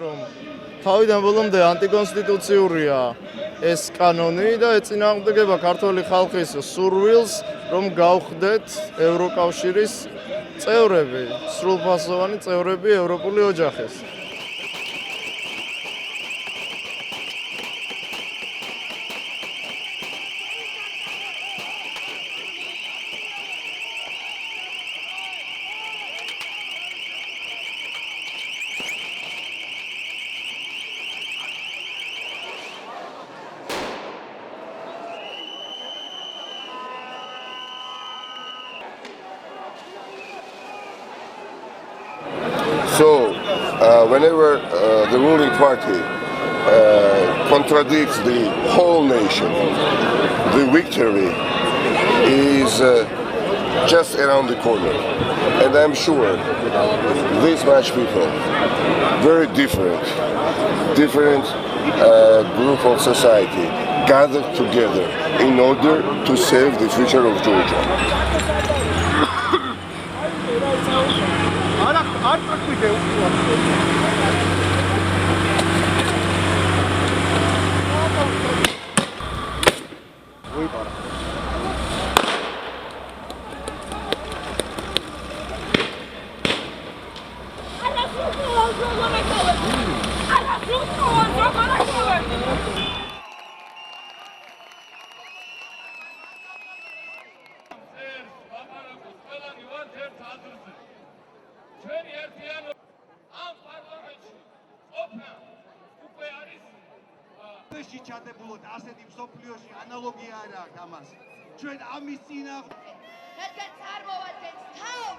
რომ თავიდან ბოლომდე ანტიკონსტიტუციურია ეს კანონი და ეწინააღმდეგება ქართული ხალხის სურვილს, რომ გავხდეთ ევროკავშირის წევრები, სრულფასოვანი წევრები ევროპული ოჯახის. So, whenever the ruling party contradicts the whole nation, the victory is just around the corner. And I'm sure this much people, very different group of society, gathered together in order to save the future of Georgia. ჩადებულოთ ასეთი მსოფლიოში ანალოგია არა აქვს ამას. ჩვენ ამის წინააღმდეგ რადგან წარმოვადგენს თავს